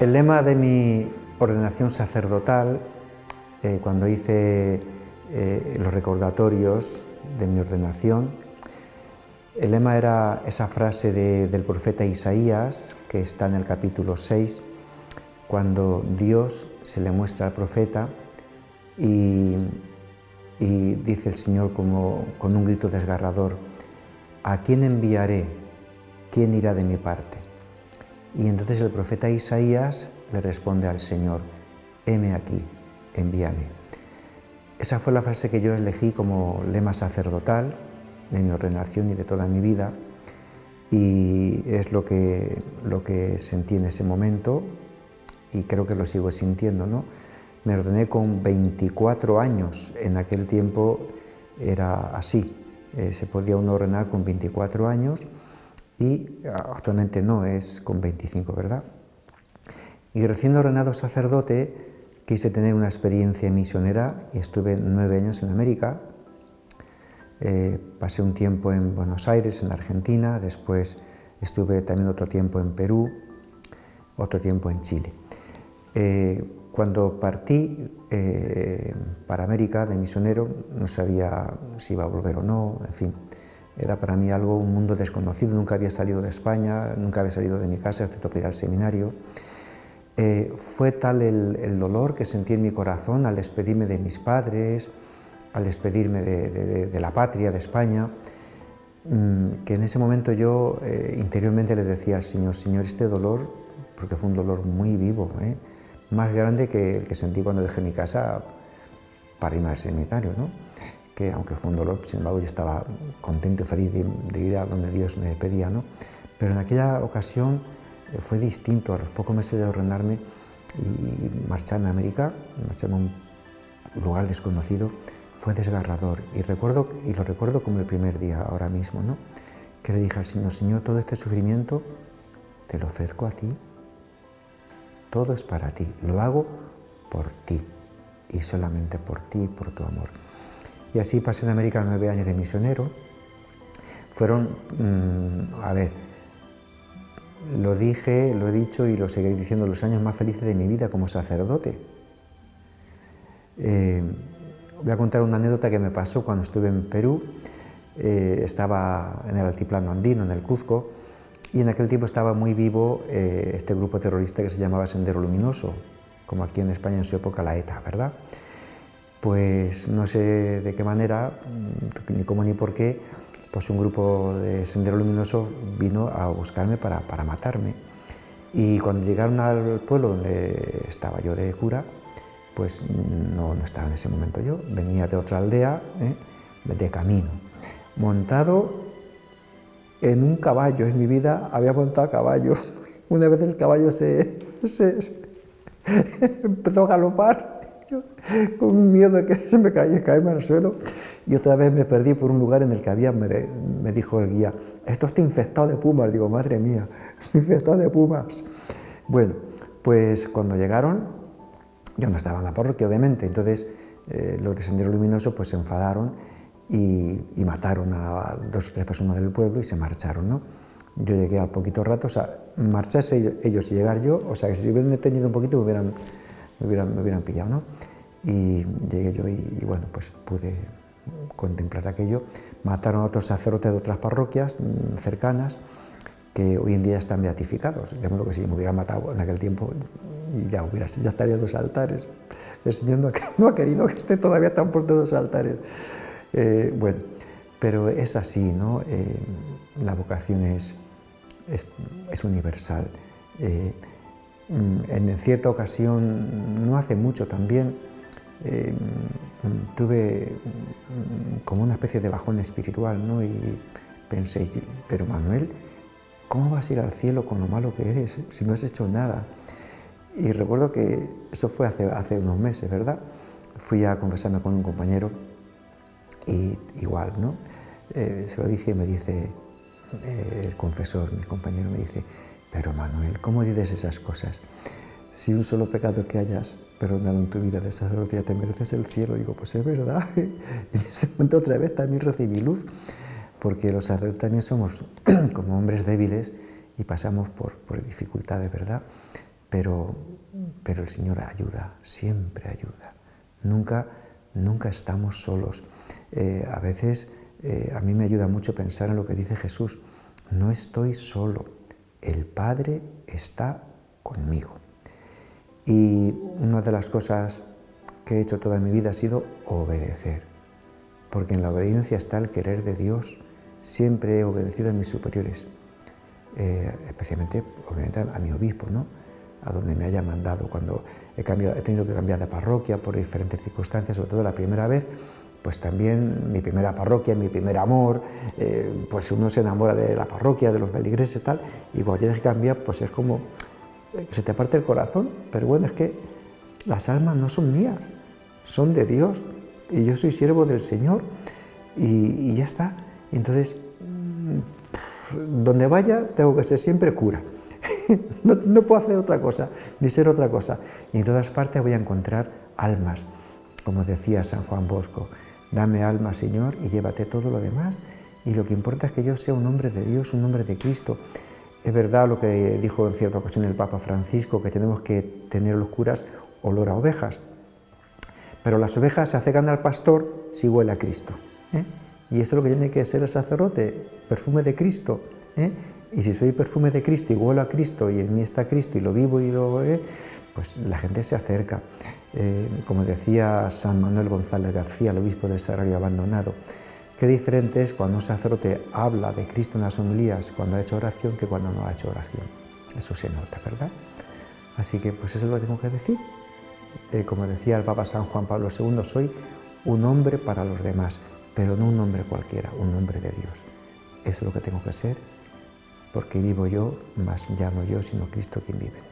El lema de mi ordenación sacerdotal, cuando hice los recordatorios de mi ordenación, el lema era esa frase del profeta Isaías, que está en el capítulo 6, cuando Dios se le muestra al profeta y dice el Señor como con un grito desgarrador: ¿a quién enviaré? ¿Quién irá de mi parte? Y entonces el profeta Isaías le responde al Señor: heme aquí, envíame. Esa fue la frase que yo elegí como lema sacerdotal de mi ordenación y de toda mi vida, y es lo que sentí en ese momento, y creo que lo sigo sintiendo, ¿no? Me ordené con 24 años, en aquel tiempo era así, se podía uno ordenar con 24 años, y actualmente no, es con 25, ¿verdad? Y recién ordenado sacerdote quise tener una experiencia misionera y estuve 9 años en América. Pasé un tiempo en Buenos Aires, en Argentina, después estuve también otro tiempo en Perú, otro tiempo en Chile. Cuando partí para América de misionero, no sabía si iba a volver o no, en fin. Era para mí algo, un mundo desconocido, nunca había salido de España, nunca había salido de mi casa, excepto para ir al seminario. Fue tal el dolor que sentí en mi corazón al despedirme de mis padres, al despedirme de la patria, de España, que en ese momento yo interiormente le decía al Señor: Señor, este dolor, porque fue un dolor muy vivo, más grande que el que sentí cuando dejé mi casa para irme al seminario, ¿no? Que aunque fue un dolor, sin embargo yo estaba contento y feliz de ir a donde Dios me pedía, ¿no? Pero en aquella ocasión fue distinto. A los pocos meses de ordenarme y marcharme a América, marcharme a un lugar desconocido, fue desgarrador, y lo recuerdo como el primer día ahora mismo, ¿no? Que le dije al Señor: Señor, todo este sufrimiento te lo ofrezco a ti, todo es para ti, lo hago por ti y solamente por ti y por tu amor. Y así pasé en América 9 años de misionero. Fueron, lo dije, lo he dicho y lo seguiré diciendo, los años más felices de mi vida como sacerdote. Voy a contar una anécdota que me pasó cuando estuve en Perú. Estaba en el altiplano andino, en el Cuzco, y en aquel tiempo estaba muy vivo este grupo terrorista que se llamaba Sendero Luminoso, como aquí en España en su época la ETA, ¿verdad? Pues no sé de qué manera, ni cómo ni por qué, pues un grupo de Sendero Luminoso vino a buscarme para matarme. Y cuando llegaron al pueblo donde estaba yo de cura, pues no estaba en ese momento yo, venía de otra aldea, de camino, montado en un caballo. En mi vida había montado a caballo. Una vez el caballo se empezó a galopar, con miedo de que se me caerme al suelo, y otra vez me perdí por un lugar en el que había, me dijo el guía: esto está infectado de pumas. Digo: madre mía, infectado de pumas. Bueno, pues cuando llegaron, yo no estaba en la parroquia, obviamente, entonces los de Sendero Luminoso pues se enfadaron y mataron a 2 o 3 personas del pueblo y se marcharon, ¿no? Yo llegué al poquito rato, o sea, marcharse ellos y llegar yo, o sea, que si hubieran detenido un poquito me hubieran pillado, ¿no? Y llegué yo y bueno, pues pude contemplar aquello. Mataron a otros sacerdotes de otras parroquias cercanas que hoy en día están beatificados. De modo que si me hubieran matado en aquel tiempo, ya estaría en los altares. El Señor no ha querido que esté todavía tan por todos los altares. Bueno, pero es así, ¿no? La vocación es universal. En cierta ocasión, no hace mucho también, tuve como una especie de bajón espiritual, ¿no? Y pensé: pero Manuel, ¿cómo vas a ir al cielo con lo malo que eres si no has hecho nada? Y recuerdo que eso fue hace unos meses, ¿verdad? Fui a confesarme con un compañero y igual, ¿no? Se lo dije y me dice el confesor, mi compañero, me dice: pero Manuel, ¿cómo dices esas cosas? Si un solo pecado que hayas perdonado en tu vida de sacerdote ya te mereces el cielo. Digo: pues es verdad. Y en ese momento otra vez también recibí luz, porque los sacerdotes también somos como hombres débiles y pasamos por dificultades, ¿verdad? pero el Señor ayuda, siempre ayuda. Nunca estamos solos. A veces a mí me ayuda mucho pensar en lo que dice Jesús. No estoy solo, el Padre está conmigo. Y una de las cosas que he hecho toda mi vida ha sido obedecer, porque en la obediencia está el querer de Dios. Siempre he obedecido a mis superiores, especialmente, obviamente, a mi obispo, ¿no? A donde me haya mandado. Cuando he tenido que cambiar de parroquia por diferentes circunstancias, sobre todo la primera vez, pues también mi primera parroquia, mi primer amor, pues uno se enamora de la parroquia, de los feligreses y tal, y cuando tienes que cambiar, pues es como que se te parte el corazón. Pero bueno, es que las almas no son mías, son de Dios, y yo soy siervo del Señor, y ya está. Y entonces, donde vaya, tengo que ser siempre cura. No puedo hacer otra cosa, ni ser otra cosa. Y en todas partes voy a encontrar almas, como decía San Juan Bosco: dame alma, Señor, y llévate todo lo demás. Y lo que importa es que yo sea un hombre de Dios, un hombre de Cristo. Es verdad lo que dijo en cierta ocasión el Papa Francisco, que tenemos que tener los curas olor a ovejas. Pero las ovejas se acercan al pastor si huele a Cristo, ¿eh? Y eso es lo que tiene que ser el sacerdote, perfume de Cristo, ¿eh? Y si soy perfume de Cristo y huelo a Cristo y en mí está Cristo y lo vivo y lo pues la gente se acerca. Como decía San Manuel González García, el obispo del Sagrario Abandonado, qué diferente es cuando un sacerdote habla de Cristo en las homilías cuando ha hecho oración que cuando no ha hecho oración. Eso se nota, ¿verdad? Así que pues eso es lo que tengo que decir. Como decía el Papa San Juan Pablo II, soy un hombre para los demás, pero no un hombre cualquiera, un hombre de Dios. Eso es lo que tengo que ser, porque vivo yo, mas ya no yo, sino Cristo quien vive en mí.